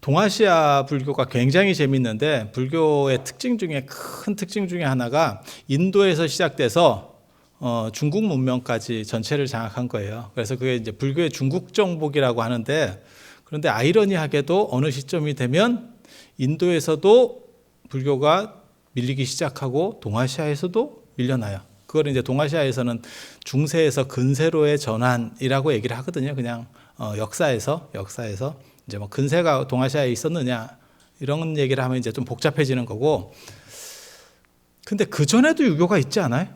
동아시아 불교가 굉장히 재밌는데 불교의 특징 중에 큰 특징 중에 하나가 인도에서 시작돼서 중국 문명까지 전체를 장악한 거예요. 그래서 그게 이제 불교의 중국 정복이라고 하는데, 그런데 아이러니하게도 어느 시점이 되면 인도에서도 불교가 밀리기 시작하고 동아시아에서도 밀려나요. 그걸 이제 동아시아에서는 중세에서 근세로의 전환이라고 얘기를 하거든요. 그냥 역사에서 이제 뭐 근세가 동아시아에 있었느냐 이런 얘기를 하면 이제 좀 복잡해지는 거고. 근데 그 전에도 유교가 있지 않아요?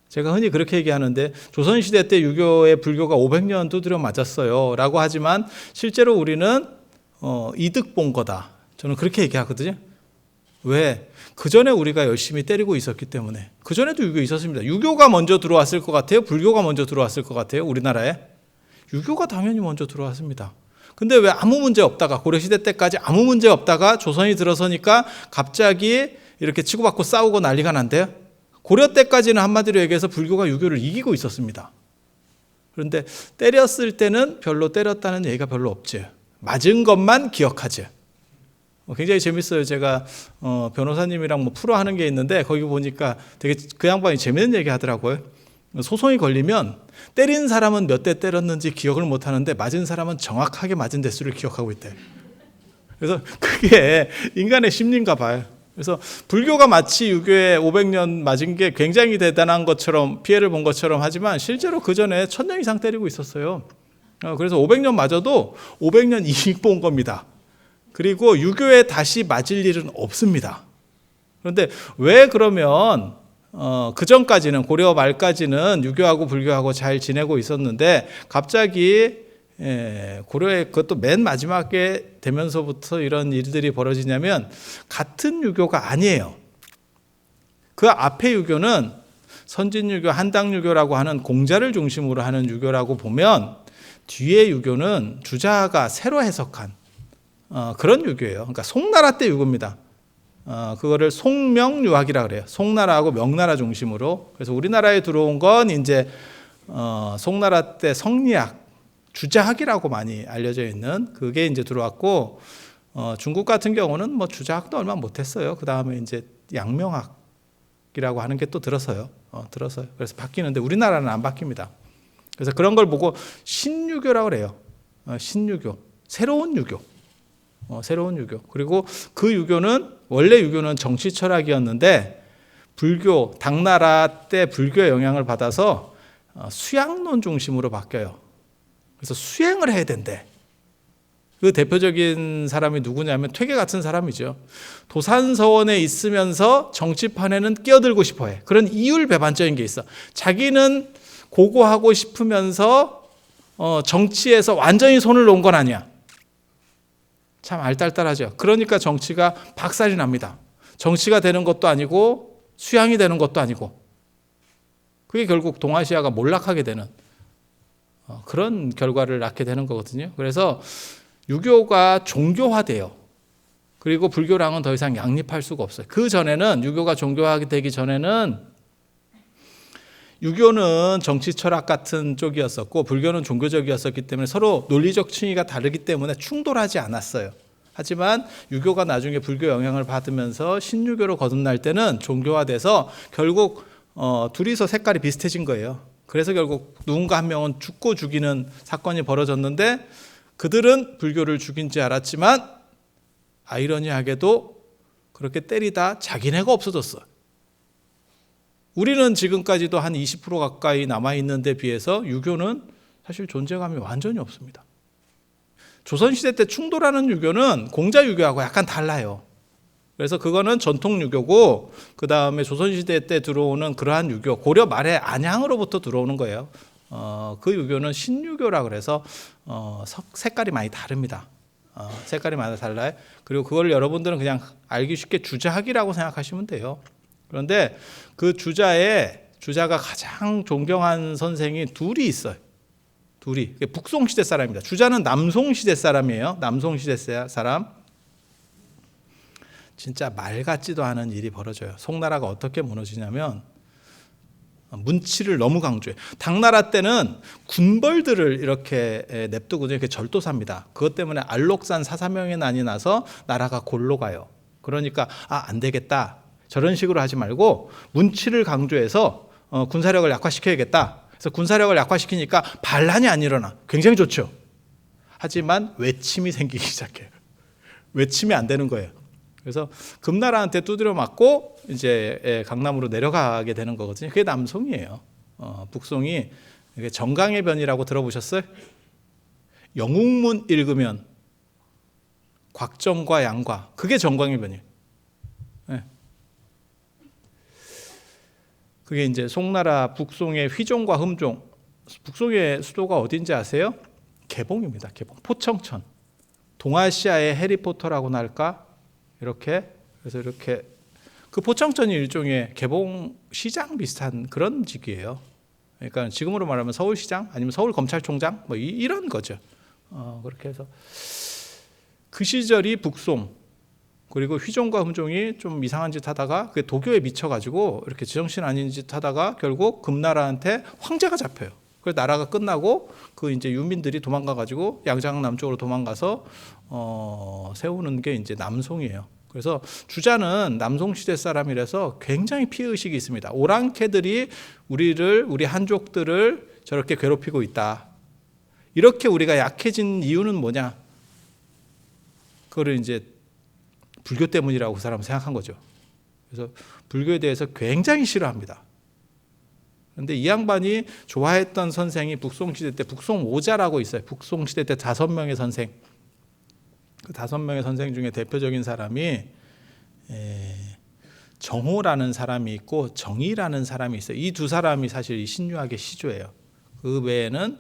제가 흔히 그렇게 얘기하는데 조선시대 때 유교의 불교가 500년 두드려 맞았어요 라고 하지만 실제로 우리는 이득 본 거다, 저는 그렇게 얘기하거든요. 왜? 그 전에 우리가 열심히 때리고 있었기 때문에. 그 전에도 유교 있었습니다. 유교가 먼저 들어왔을 것 같아요? 불교가 먼저 들어왔을 것 같아요? 우리나라에? 유교가 당연히 먼저 들어왔습니다. 근데 왜 아무 문제 없다가, 고려시대 때까지 아무 문제 없다가 조선이 들어서니까 갑자기 이렇게 치고받고 싸우고 난리가 난대요? 고려 때까지는 한마디로 얘기해서 불교가 유교를 이기고 있었습니다. 그런데 때렸을 때는 별로 때렸다는 얘기가 별로 없지. 맞은 것만 기억하지. 굉장히 재밌어요. 제가 변호사님이랑 뭐 프로 하는 게 있는데 거기 보니까 되게 그 양반이 재밌는 얘기 하더라고요. 소송이 걸리면 때린 사람은 몇 대 때렸는지 기억을 못 하는데 맞은 사람은 정확하게 맞은 대수를 기억하고 있대. 그래서 그게 인간의 심리인가 봐요. 그래서 불교가 마치 유교에 500년 맞은 게 굉장히 대단한 것처럼, 피해를 본 것처럼 하지만 실제로 그 전에 1000년 이상 때리고 있었어요. 그래서 500년 맞아도 500년 이익 본 겁니다. 그리고 유교에 다시 맞을 일은 없습니다. 그런데 왜 그러면 그 전까지는, 고려 말까지는 유교하고 불교하고 잘 지내고 있었는데 갑자기 고려의 그것도 맨 마지막에 되면서부터 이런 일들이 벌어지냐면, 같은 유교가 아니에요. 그 앞에 유교는 선진유교, 한당유교라고 하는 공자를 중심으로 하는 유교라고 보면, 뒤에 유교는 주자가 새로 해석한 그런 유교예요. 그러니까 송나라 때 유교입니다. 그거를 송명유학이라 그래요. 송나라하고 명나라 중심으로. 그래서 우리나라에 들어온 건 이제 송나라 때 성리학, 주자학이라고 많이 알려져 있는 그게 이제 들어왔고, 중국 같은 경우는 뭐 주자학도 얼마 못했어요. 그 다음에 이제 양명학이라고 하는 게 또 들어서요. 그래서 바뀌는데 우리나라는 안 바뀝니다. 그래서 그런 걸 보고 신유교라고 그래요. 신유교, 새로운 유교. 새로운 유교. 그리고 그 유교는, 원래 유교는 정치 철학이었는데 불교, 당나라 때 불교의 영향을 받아서 수양론 중심으로 바뀌어요. 그래서 수행을 해야 된대. 그 대표적인 사람이 누구냐면 퇴계 같은 사람이죠. 도산서원에 있으면서 정치판에는 끼어들고 싶어해. 그런 이율배반적인 게 있어. 자기는 고고하고 싶으면서 정치에서 완전히 손을 놓은 건 아니야. 참 알딸딸하죠. 그러니까 정치가 박살이 납니다. 정치가 되는 것도 아니고 수양이 되는 것도 아니고, 그게 결국 동아시아가 몰락하게 되는 그런 결과를 낳게 되는 거거든요. 그래서 유교가 종교화돼요. 그리고 불교랑은 더 이상 양립할 수가 없어요. 그 전에는, 유교가 종교화되기 전에는 유교는 정치 철학 같은 쪽이었었고 불교는 종교적이었었기 때문에 서로 논리적 층위가 다르기 때문에 충돌하지 않았어요. 하지만 유교가 나중에 불교 영향을 받으면서 신유교로 거듭날 때는 종교화돼서 결국 둘이서 색깔이 비슷해진 거예요. 그래서 결국 누군가 한 명은 죽고 죽이는 사건이 벌어졌는데, 그들은 불교를 죽인 줄 알았지만 아이러니하게도 그렇게 때리다 자기네가 없어졌어요. 우리는 지금까지도 한 20% 가까이 남아있는 데 비해서 유교는 사실 존재감이 완전히 없습니다. 조선시대 때 충돌하는 유교는 공자유교하고 약간 달라요. 그래서 그거는 전통 유교고, 그 다음에 조선시대 때 들어오는 그러한 유교, 고려 말에 안양으로부터 들어오는 거예요. 그 유교는 신유교라 그래서 색깔이 많이 다릅니다. 색깔이 많이 달라요. 그리고 그걸 여러분들은 그냥 알기 쉽게 주자학이라고 생각하시면 돼요. 그런데 그 주자가 가장 존경한 선생이 둘이 있어요. 둘이. 북송시대 사람입니다. 주자는 남송시대 사람이에요. 남송시대 사람. 진짜 말 같지도 않은 일이 벌어져요. 송나라가 어떻게 무너지냐면, 문치를 너무 강조해. 당나라 때는 군벌들을 이렇게 냅두거든요. 그게 절도사입니다. 그것 때문에 알록산 사사명의 난이 나서 나라가 골로 가요. 그러니까 안 되겠다. 저런 식으로 하지 말고 문치를 강조해서 군사력을 약화시켜야겠다. 그래서 군사력을 약화시키니까 반란이 안 일어나. 굉장히 좋죠. 하지만 외침이 생기기 시작해요. 외침이 안 되는 거예요. 그래서 금나라한테 두드려 맞고 이제 강남으로 내려가게 되는 거거든요. 그게 남송이에요. 북송이 정강의 변이라고 들어보셨어요? 영웅문 읽으면 곽정과 양과, 그게 정강의 변이에요. 네. 그게 이제 송나라 북송의 휘종과 흠종. 북송의 수도가 어딘지 아세요? 개봉입니다. 개봉. 포청천. 동아시아의 해리포터라고나 할까? 이렇게. 그래서 이렇게 그 포청천이 일종의 개봉 시장 비슷한 그런 직위예요. 그러니까 지금으로 말하면 서울시장 아니면 서울검찰총장 뭐 이런 거죠. 그렇게 해서 그 시절이 북송, 그리고 휘종과 흠종이 좀 이상한 짓 하다가 그게 도교에 미쳐가지고 이렇게 제정신 아닌 짓 하다가 결국 금나라한테 황제가 잡혀요. 그래서 나라가 끝나고 그 이제 유민들이 도망가가지고 양장남 쪽으로 도망가서 세우는 게 이제 남송이에요. 그래서 주자는 남송 시대 사람이라서 굉장히 피해의식이 있습니다. 오랑캐들이 우리 한족들을 저렇게 괴롭히고 있다. 이렇게 우리가 약해진 이유는 뭐냐? 그거를 이제 불교 때문이라고 그 사람은 생각한 거죠. 그래서 불교에 대해서 굉장히 싫어합니다. 그런데 이 양반이 좋아했던 선생이 북송시대 때 북송오자라고 있어요. 북송시대 때 5명의 선생. 그 5명의 선생 중에 대표적인 사람이 정호라는 사람이 있고 정의라는 사람이 있어요. 이 두 사람이 사실 이 신유학의 시조예요. 그 외에는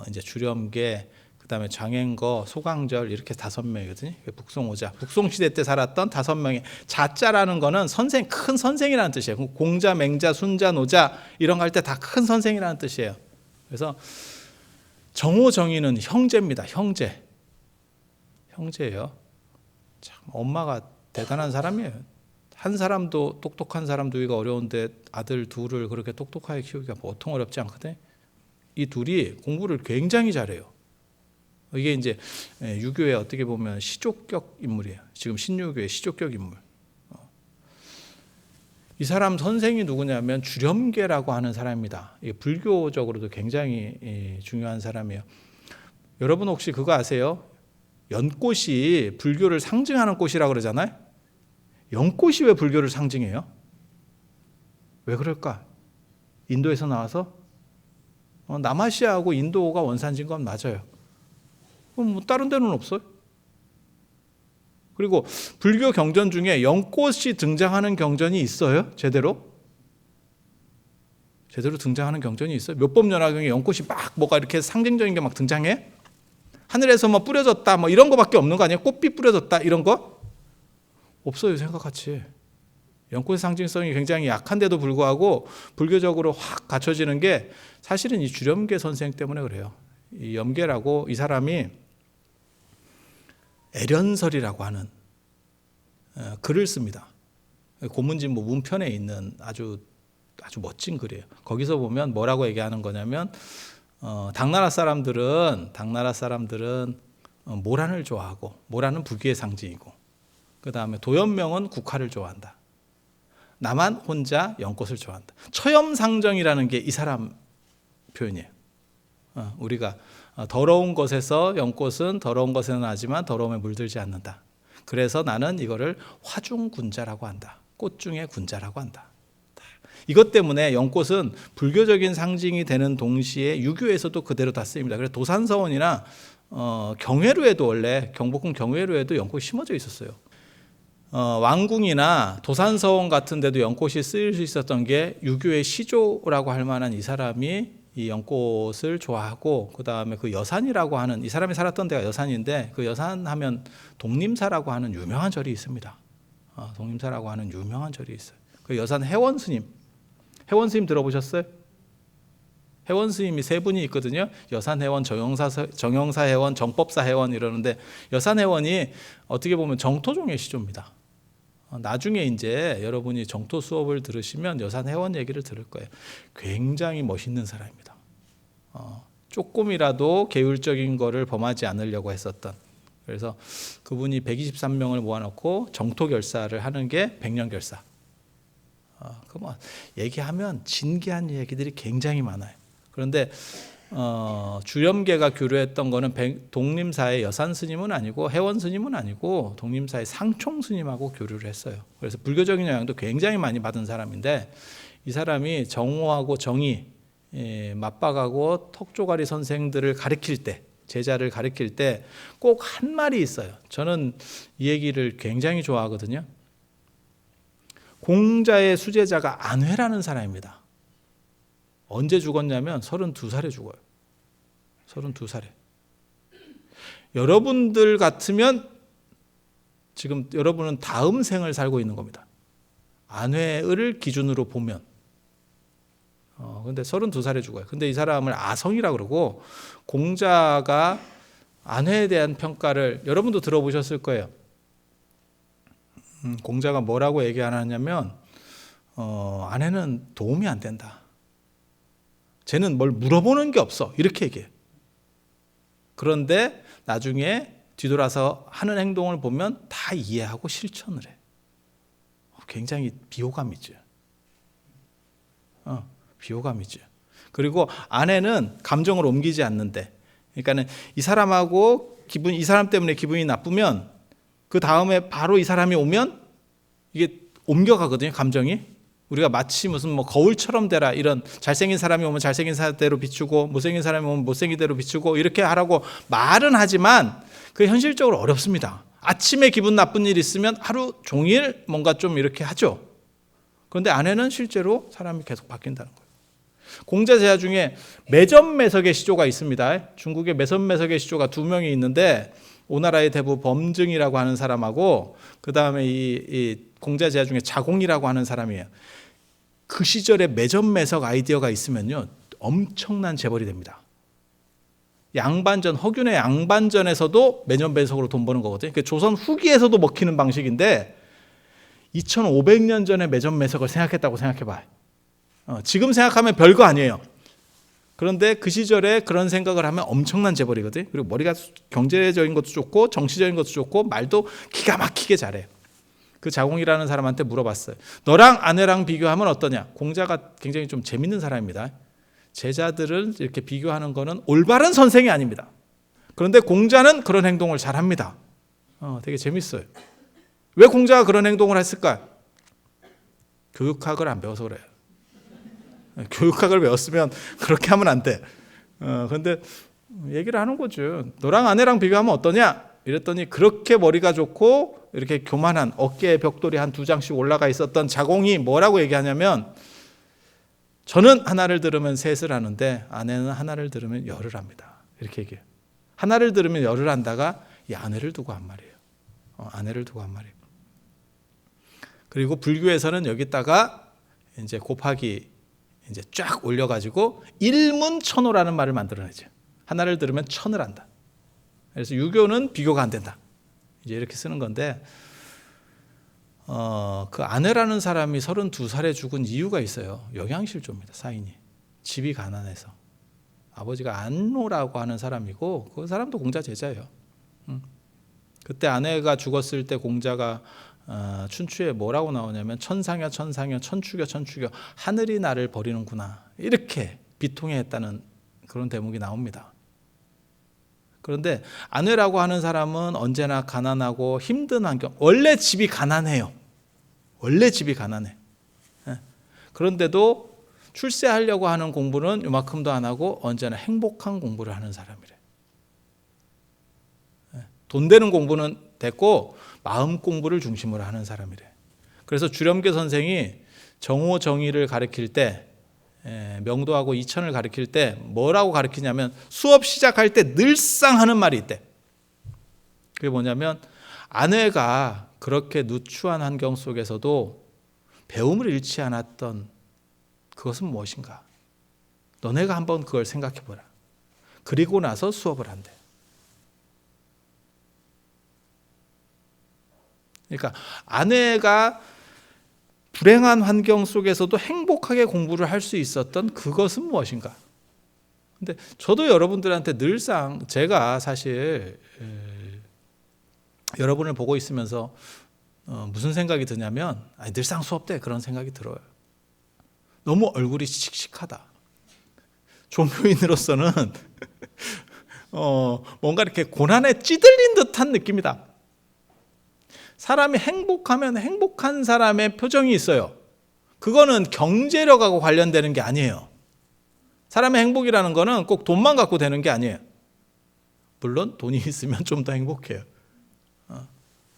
이제 주렴계, 그다음에 장행거, 소강절 이렇게 5명이거든요. 북송오자. 북송시대 때 살았던 5명의 자자라는 거는 선생, 큰 선생이라는 뜻이에요. 공자, 맹자, 순자, 노자 이런 거 할 때 다 큰 선생이라는 뜻이에요. 그래서 정호, 정의는 형제입니다. 형제예요. 참 엄마가 대단한 사람이에요. 한 사람도 똑똑한 사람 두기가 어려운데 아들 둘을 그렇게 똑똑하게 키우기가 보통 어렵지 않거든요. 이 둘이 공부를 굉장히 잘해요. 이게 이제 유교의 어떻게 보면 시족격 인물이에요. 지금 신유교의 시족격 인물. 이 사람 선생이 누구냐면 주렴계라고 하는 사람입니다. 이게 불교적으로도 굉장히 중요한 사람이에요. 여러분 혹시 그거 아세요? 연꽃이 불교를 상징하는 꽃이라고 그러잖아요. 연꽃이 왜 불교를 상징해요? 왜 그럴까? 인도에서 나와서? 남아시아하고 인도가 원산지인 건 맞아요. 그럼 뭐 다른 데는 없어요? 그리고 불교 경전 중에 연꽃이 등장하는 경전이 있어요? 제대로 등장하는 경전이 있어요? 묘법연화경에 연꽃이 막 뭐가 이렇게 상징적인 게 막 등장해? 하늘에서 뭐 뿌려졌다 뭐 이런 거밖에 없는 거 아니에요? 꽃빛 뿌려졌다 이런 거? 없어요. 생각같이. 연꽃의 상징성이 굉장히 약한데도 불구하고 불교적으로 확 갖춰지는 게 사실은 이 주렴계 선생 때문에 그래요. 이 염계라고 이 사람이 애련설이라고 하는 글을 씁니다. 고문진무 문편에 있는 아주 멋진 글이에요. 거기서 보면 뭐라고 얘기하는 거냐면 당나라 사람들은 모란을 좋아하고 모란은 부귀의 상징이고 그 다음에 도연명은 국화를 좋아한다. 나만 혼자 연꽃을 좋아한다. 처염상정이라는 게 이 사람 표현이에요. 우리가 더러운 것에서 연꽃은 더러운 것에는 나지만 더러움에 물들지 않는다. 그래서 나는 이거를 화중군자라고 한다. 꽃 중에 군자라고 한다. 이것 때문에 연꽃은 불교적인 상징이 되는 동시에 유교에서도 그대로 다 쓰입니다. 그래서 도산서원이나 경회루에도 원래 경복궁 경회루에도 연꽃이 심어져 있었어요. 왕궁이나 도산서원 같은 데도 연꽃이 쓰일 수 있었던 게 유교의 시조라고 할 만한 이 사람이 이 연꽃을 좋아하고 그 다음에 그 여산이라고 하는 이 사람이 살았던 데가 여산인데 그 여산 하면 독림사라고 하는 유명한 절이 있습니다. 독림사라고 하는 유명한 절이 있어요. 그 여산 해원스님 들어보셨어요? 해원스님이 3분이 있거든요. 여산해원, 정영사해원, 정법사해원 이러는데 여산해원이 어떻게 보면 정토종의 시조입니다. 나중에 이제 여러분이 정토 수업을 들으시면 여산 회원 얘기를 들을 거예요. 굉장히 멋있는 사람입니다. 조금이라도 계율적인 거를 범하지 않으려고 했었던. 그래서 그분이 123명을 모아놓고 정토 결사를 하는 게 백년결사. 그 뭐 얘기하면 진기한 얘기들이 굉장히 많아요. 그런데 주렴계가 교류했던 거는 독림사의 여산 스님은 아니고 해원 스님은 아니고 독림사의 상총 스님하고 교류를 했어요. 그래서 불교적인 영향도 굉장히 많이 받은 사람인데 이 사람이 정오하고 정의 맞박하고 턱조가리 선생들을 가르칠 때, 제자를 가르칠 때 꼭 한 말이 있어요. 저는 이 얘기를 굉장히 좋아하거든요. 공자의 수제자가 안회라는 사람입니다. 언제 죽었냐면 32살에 죽어요. 32살에. 여러분들 같으면 지금 여러분은 다음 생을 살고 있는 겁니다. 안회를 기준으로 보면. 근데 32살에 죽어요. 근데 이 사람을 아성이라고 그러고, 공자가 안회에 대한 평가를 여러분도 들어보셨을 거예요. 공자가 뭐라고 얘기하냐면 아내는 도움이 안 된다. 쟤는 뭘 물어보는 게 없어. 이렇게 얘기해요. 그런데 나중에 뒤돌아서 하는 행동을 보면 다 이해하고 실천을 해. 굉장히 비호감이죠. 비호감이죠. 그리고 아내는 감정을 옮기지 않는데, 그러니까는 이 사람하고 이 사람 때문에 기분이 나쁘면 그 다음에 바로 이 사람이 오면 이게 옮겨가거든요, 감정이. 우리가 마치 무슨 뭐 거울처럼 되라, 이런 잘생긴 사람이 오면 잘생긴 사람대로 비추고 못생긴 사람이 오면 못생긴 대로 비추고 이렇게 하라고 말은 하지만 그게 현실적으로 어렵습니다. 아침에 기분 나쁜 일 있으면 하루 종일 뭔가 좀 이렇게 하죠. 그런데 아내는 실제로 사람이 계속 바뀐다는 거예요. 공자 제자 중에 매점매석의 시조가 있습니다. 중국에 매점매석의 시조가 2명이 있는데 오나라의 대부 범증이라고 하는 사람하고 그 다음에 이 공자 제자 중에 자공이라고 하는 사람이에요. 그 시절에 매점매석 아이디어가 있으면요 엄청난 재벌이 됩니다. 양반전, 허균의 양반전에서도 매점매석으로 돈 버는 거거든요. 그러니까 조선 후기에서도 먹히는 방식인데 2500년 전에 매점매석을 생각했다고 생각해봐요. 지금 생각하면 별거 아니에요. 그런데 그 시절에 그런 생각을 하면 엄청난 재벌이거든요. 그리고 머리가 경제적인 것도 좋고 정치적인 것도 좋고 말도 기가 막히게 잘해요. 그 자공이라는 사람한테 물어봤어요. 너랑 아내랑 비교하면 어떠냐? 공자가 굉장히 좀 재밌는 사람입니다. 제자들을 이렇게 비교하는 거는 올바른 선생이 아닙니다. 그런데 공자는 그런 행동을 잘합니다. 되게 재밌어요. 왜 공자가 그런 행동을 했을까? 교육학을 안 배워서 그래요. 교육학을 배웠으면 그렇게 하면 안 돼. 그런데 얘기를 하는 거죠. 너랑 아내랑 비교하면 어떠냐? 이랬더니 그렇게 머리가 좋고 이렇게 교만한 어깨에 벽돌이 한 2장씩 올라가 있었던 자공이 뭐라고 얘기하냐면 저는 하나를 들으면 셋을 하는데 아내는 하나를 들으면 열을 합니다. 이렇게 얘기해요. 하나를 들으면 열을 한다가 이 아내를 두고 한 말이에요. 아내를 두고 한 말이에요. 그리고 불교에서는 여기다가 이제 곱하기 이제 쫙 올려가지고 일문천호라는 말을 만들어내죠. 하나를 들으면 천을 한다. 그래서 유교는 비교가 안 된다. 이제 이렇게 쓰는 건데, 그 아내라는 사람이 32살에 죽은 이유가 있어요. 영양실조입니다. 사인이. 집이 가난해서. 아버지가 안노라고 하는 사람이고 그 사람도 공자 제자예요. 그때 아내가 죽었을 때 공자가 춘추에 뭐라고 나오냐면 천상여 천상여 천추겨 천추겨 하늘이 나를 버리는구나 이렇게 비통해했다는 그런 대목이 나옵니다. 그런데 아내라고 하는 사람은 언제나 가난하고 힘든 환경, 원래 집이 가난해요. 원래 집이 가난해. 그런데도 출세하려고 하는 공부는 요만큼도 안 하고 언제나 행복한 공부를 하는 사람이래. 돈 되는 공부는 됐고 마음 공부를 중심으로 하는 사람이래. 그래서 주렴계 선생이 정오 정의를 가르칠 때, 명도하고 이천을 가르칠 때 뭐라고 가르치냐면 수업 시작할 때 늘상 하는 말이 있대. 그게 뭐냐면 아내가 그렇게 누추한 환경 속에서도 배움을 잃지 않았던 그것은 무엇인가? 너네가 한번 그걸 생각해보라. 그리고 나서 수업을 한대. 그러니까 아내가 불행한 환경 속에서도 행복하게 공부를 할 수 있었던 그것은 무엇인가? 근데 저도 여러분들한테 늘상 제가 사실 여러분을 보고 있으면서 무슨 생각이 드냐면 늘상 수업 때 그런 생각이 들어요. 너무 얼굴이 씩씩하다. 종교인으로서는 뭔가 이렇게 고난에 찌들린 듯한 느낌이다. 사람이 행복하면 행복한 사람의 표정이 있어요. 그거는 경제력하고 관련되는 게 아니에요. 사람의 행복이라는 거는 꼭 돈만 갖고 되는 게 아니에요. 물론 돈이 있으면 좀 더 행복해요.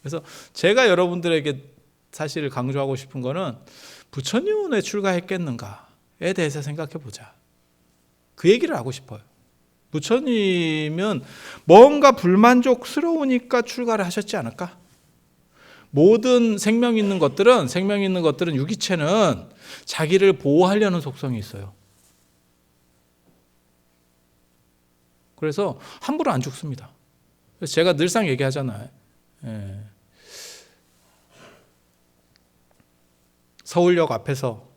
그래서 제가 여러분들에게 사실 강조하고 싶은 거는 부처님은 왜 출가했겠는가에 대해서 생각해 보자. 그 얘기를 하고 싶어요. 부처님은 뭔가 불만족스러우니까 출가를 하셨지 않을까? 모든 생명 있는 것들은 유기체는 자기를 보호하려는 속성이 있어요. 그래서 함부로 안 죽습니다. 그래서 제가 늘상 얘기하잖아요. 서울역 앞에서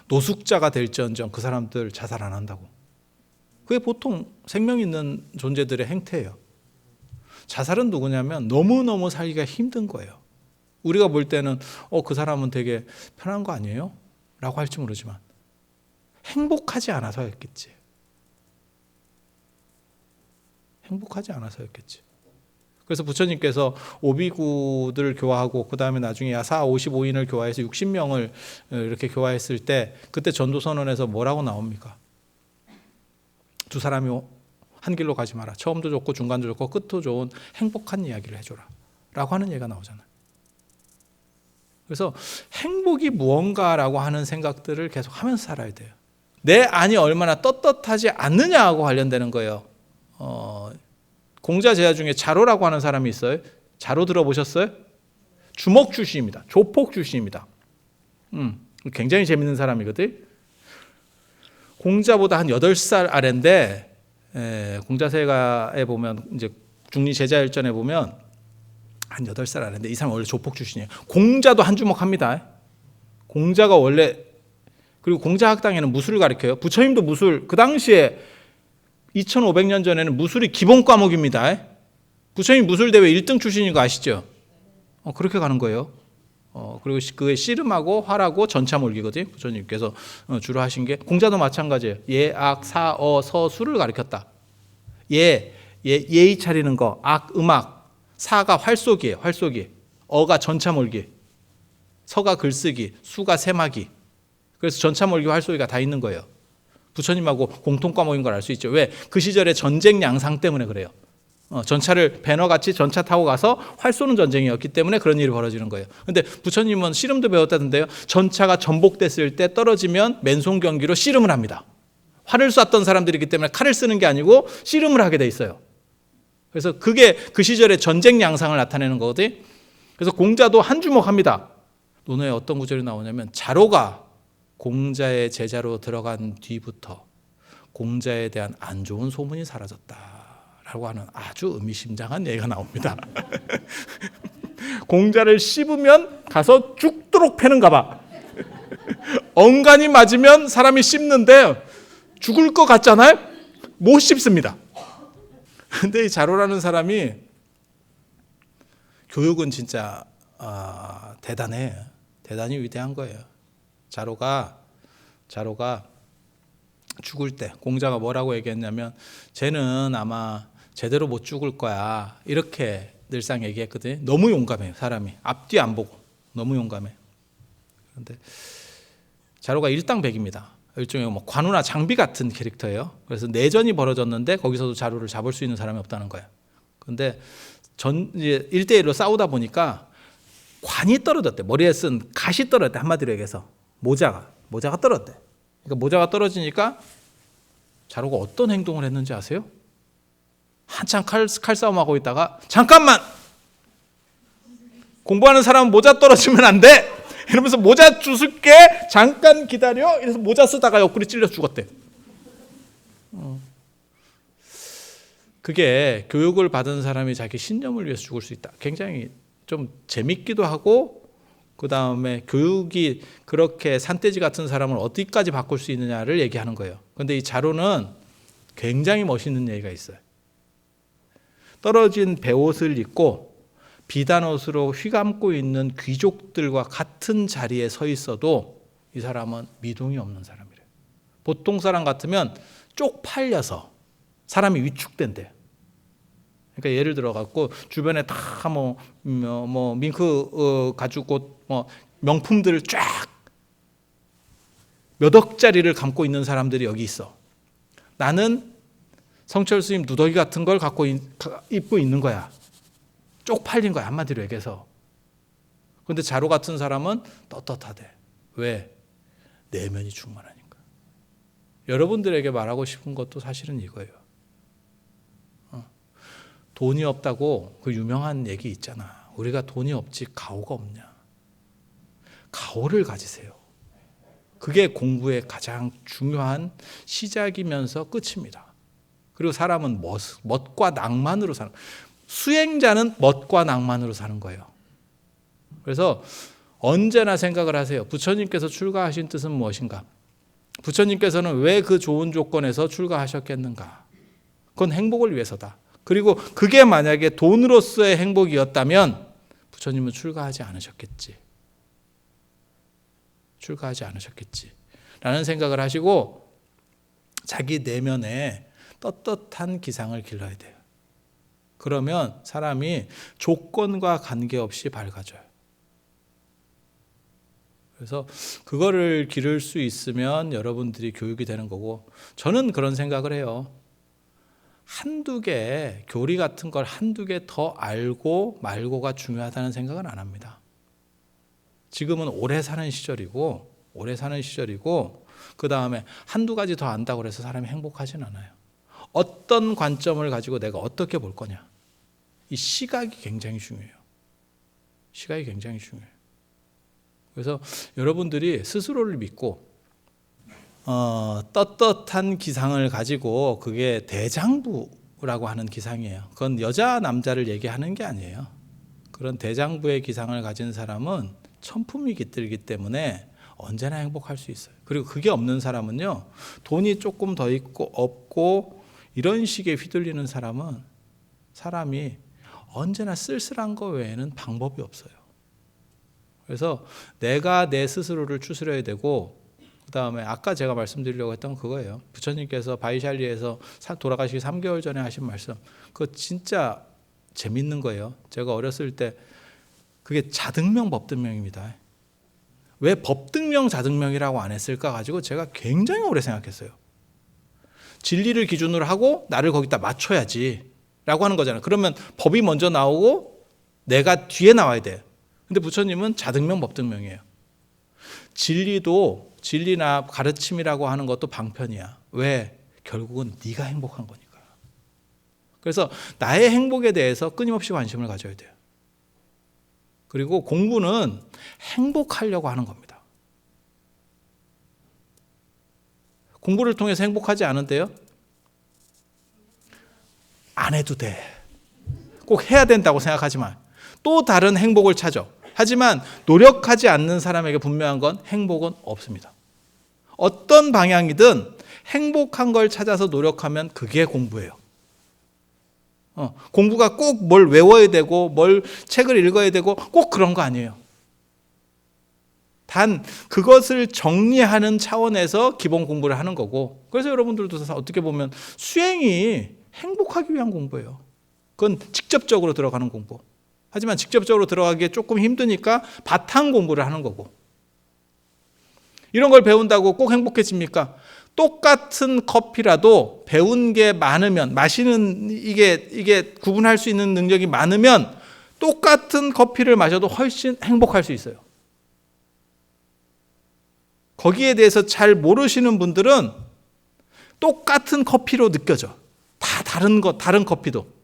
노숙자가 될지언정 그 사람들 자살 안 한다고. 그게 보통 생명 있는 존재들의 행태예요. 자살은 누구냐면 너무너무 살기가 힘든 거예요. 우리가 볼 때는 그 사람은 되게 편한 거 아니에요? 라고 할지 모르지만 행복하지 않아서였겠지. 그래서 부처님께서 오비구들을 교화하고 그 다음에 나중에 야사 55인을 교화해서 60명을 이렇게 교화했을 때 그때 전도선언에서 뭐라고 나옵니까? 두 사람이 한 길로 가지 마라. 처음도 좋고 중간도 좋고 끝도 좋은 행복한 이야기를 해줘라. 라고 하는 얘기가 나오잖아요. 그래서 행복이 무언가라고 하는 생각들을 계속 하면서 살아야 돼요. 내 안이 얼마나 떳떳하지 않느냐하고 관련되는 거예요. 공자 제자 중에 자로라고 하는 사람이 있어요. 자로 들어보셨어요? 주목 출신입니다. 조폭 출신입니다. 굉장히 재밌는 사람이거든. 공자보다 한 8살 아래인데 공자세가에 보면 이제 중리 제자일전에 보면 한 8살 아래인데 이 사람 원래 조폭 출신이에요. 공자도 한 주먹 합니다. 공자가 원래 그리고 공자학당에는 무술을 가르쳐요. 부처님도 무술 그 당시에 2500년 전에는 무술이 기본 과목입니다. 부처님 무술대회 1등 출신인 거 아시죠? 그렇게 가는 거예요. 그리고 그게 씨름하고 활하고 전차 몰기거든요. 부처님께서 주로 하신 게 공자도 마찬가지예요. 예, 악, 사, 어, 서, 수를 가르쳤다. 예의 차리는 거, 악, 음악, 사가 활쏘기예요. 활쏘기. 어가 전차 몰기. 서가 글쓰기, 수가 세마기. 그래서 전차 몰기, 활쏘기가 다 있는 거예요. 부처님하고 공통 과목인 걸 알 수 있죠. 왜? 그 시절의 전쟁 양상 때문에 그래요. 전차를 배너같이 전차 타고 가서 활 쏘는 전쟁이었기 때문에 그런 일이 벌어지는 거예요. 그런데 부처님은 씨름도 배웠다던데요. 전차가 전복됐을 때 떨어지면 맨손 경기로 씨름을 합니다. 활을 쐈던 사람들이기 때문에 칼을 쓰는 게 아니고 씨름을 하게 돼 있어요. 그래서 그게 그 시절의 전쟁 양상을 나타내는 거거든요. 그래서 공자도 한 주먹 합니다. 논어에 어떤 구절이 나오냐면 자로가 공자의 제자로 들어간 뒤부터 공자에 대한 안 좋은 소문이 사라졌다라고 하는 아주 의미심장한 얘기가 나옵니다. 공자를 씹으면 가서 죽도록 패는가 봐. 엉간이 맞으면 사람이 씹는데 죽을 것 같잖아요? 못 씹습니다. 근데 이 자로라는 사람이 교육은 진짜 대단해. 대단히 위대한 거예요. 자로가 죽을 때 공자가 뭐라고 얘기했냐면 쟤는 아마 제대로 못 죽을 거야 이렇게 늘상 얘기했거든요. 너무 용감해요. 사람이 앞뒤 안 보고 너무 용감해. 그런데 자로가 일당백입니다. 일종의 뭐 관우나 장비 같은 캐릭터예요. 그래서 내전이 벌어졌는데 거기서도 자로를 잡을 수 있는 사람이 없다는 거예요. 그런데 이제 1대1로 싸우다 보니까 관이 떨어졌대. 머리에 쓴 갓이 떨어졌대. 한마디로 얘기해서 모자가 떨어졌대. 그러니까 모자가 떨어지니까 자로가 어떤 행동을 했는지 아세요? 한참 칼싸움하고 있다가 잠깐만! 공부하는 사람은 모자 떨어지면 안 돼! 이러면서 모자 주술게 잠깐 기다려! 이래서 모자 쓰다가 옆구리 찔려서 죽었대. 그게 교육을 받은 사람이 자기 신념을 위해서 죽을 수 있다. 굉장히 좀 재밌기도 하고 그 다음에 교육이 그렇게 산돼지 같은 사람을 어디까지 바꿀 수 있느냐를 얘기하는 거예요. 그런데 이 자료는 굉장히 멋있는 얘기가 있어요. 떨어진 베옷을 입고 비단 옷으로 휘감고 있는 귀족들과 같은 자리에 서 있어도 이 사람은 미동이 없는 사람이래요. 보통 사람 같으면 쪽팔려서 사람이 위축된대요. 그러니까 예를 들어 갖고 주변에 다 뭐 밍크 가죽 뭐 명품들을 쫙 몇 억짜리를 감고 있는 사람들이 여기 있어. 나는 성철 스님 누더기 같은 걸 입고 있는 거야. 쪽팔린 거야, 한마디로 얘기해서. 그런데 자로 같은 사람은 떳떳하대. 왜? 내면이 충만하니까. 여러분들에게 말하고 싶은 것도 사실은 이거예요. 돈이 없다고 그 유명한 얘기 있잖아. 우리가 돈이 없지 가오가 없냐. 가오를 가지세요. 그게 공부의 가장 중요한 시작이면서 끝입니다. 그리고 사람은 멋과 낭만으로 사는, 수행자는 멋과 낭만으로 사는 거예요. 그래서 언제나 생각을 하세요. 부처님께서 출가하신 뜻은 무엇인가? 부처님께서는 왜 그 좋은 조건에서 출가하셨겠는가? 그건 행복을 위해서다. 그리고 그게 만약에 돈으로서의 행복이었다면 부처님은 출가하지 않으셨겠지. 라는 생각을 하시고 자기 내면에 떳떳한 기상을 길러야 돼요. 그러면 사람이 조건과 관계없이 밝아져요. 그래서 그거를 기를 수 있으면 여러분들이 교육이 되는 거고, 저는 그런 생각을 해요. 한두 개, 교리 같은 걸 한두 개 더 알고 말고가 중요하다는 생각은 안 합니다. 지금은 오래 사는 시절이고 그 다음에 한두 가지 더 안다고 해서 사람이 행복하진 않아요. 어떤 관점을 가지고 내가 어떻게 볼 거냐. 이 시각이 굉장히 중요해요. 그래서 여러분들이 스스로를 믿고 떳떳한 기상을 가지고, 그게 대장부라고 하는 기상이에요. 그건 여자 남자를 얘기하는 게 아니에요. 그런 대장부의 기상을 가진 사람은 천품이 깃들기 때문에 언제나 행복할 수 있어요. 그리고 그게 없는 사람은요, 돈이 조금 더 있고 없고 이런 식의 휘둘리는 사람은 사람이 언제나 쓸쓸한 거 외에는 방법이 없어요. 그래서 내가 내 스스로를 추스려야 되고, 그 다음에 아까 제가 말씀드리려고 했던 그거예요. 부처님께서 바이샬리에서 돌아가시기 3개월 전에 하신 말씀, 그거 진짜 재밌는 거예요. 제가 어렸을 때 그게 자등명 법등명입니다. 왜 법등명 자등명이라고 안 했을까 가지고 제가 굉장히 오래 생각했어요. 진리를 기준으로 하고 나를 거기다 맞춰야지 라고 하는 거잖아요. 그러면 법이 먼저 나오고 내가 뒤에 나와야 돼. 근데 부처님은 자등명 법등명이에요. 진리나 가르침이라고 하는 것도 방편이야. 왜? 결국은 네가 행복한 거니까. 그래서 나의 행복에 대해서 끊임없이 관심을 가져야 돼요. 그리고 공부는 행복하려고 하는 겁니다. 공부를 통해서 행복하지 않은데요? 안 해도 돼. 꼭 해야 된다고 생각하지만 또 다른 행복을 찾아. 하지만 노력하지 않는 사람에게 분명한 건 행복은 없습니다. 어떤 방향이든 행복한 걸 찾아서 노력하면 그게 공부예요. 공부가 꼭 뭘 외워야 되고 뭘 책을 읽어야 되고 꼭 그런 거 아니에요. 단 그것을 정리하는 차원에서 기본 공부를 하는 거고, 그래서 여러분들도 어떻게 보면 수행이 행복하기 위한 공부예요. 그건 직접적으로 들어가는 공부. 하지만 직접적으로 들어가기에 조금 힘드니까 바탕 공부를 하는 거고. 이런 걸 배운다고 꼭 행복해집니까? 똑같은 커피라도 배운 게 많으면, 마시는 이게 구분할 수 있는 능력이 많으면 똑같은 커피를 마셔도 훨씬 행복할 수 있어요. 거기에 대해서 잘 모르시는 분들은 똑같은 커피로 느껴져. 다 다른 커피도.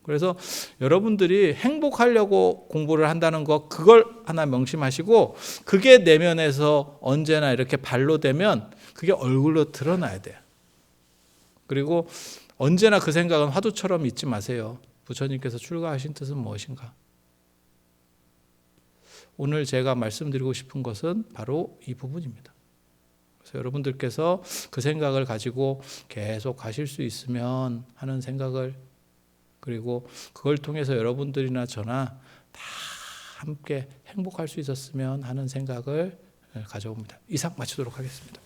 그래서 여러분들이 행복하려고 공부를 한다는 거, 그걸 하나 명심하시고, 그게 내면에서 언제나 이렇게 발로 되면 그게 얼굴로 드러나야 돼요. 그리고 언제나 그 생각은 화두처럼 잊지 마세요. 부처님께서 출가하신 뜻은 무엇인가? 오늘 제가 말씀드리고 싶은 것은 바로 이 부분입니다. 그래서 여러분들께서 그 생각을 가지고 계속 가실 수 있으면 하는 생각을, 그리고 그걸 통해서 여러분들이나 저나 다 함께 행복할 수 있었으면 하는 생각을 가져옵니다. 이상 마치도록 하겠습니다.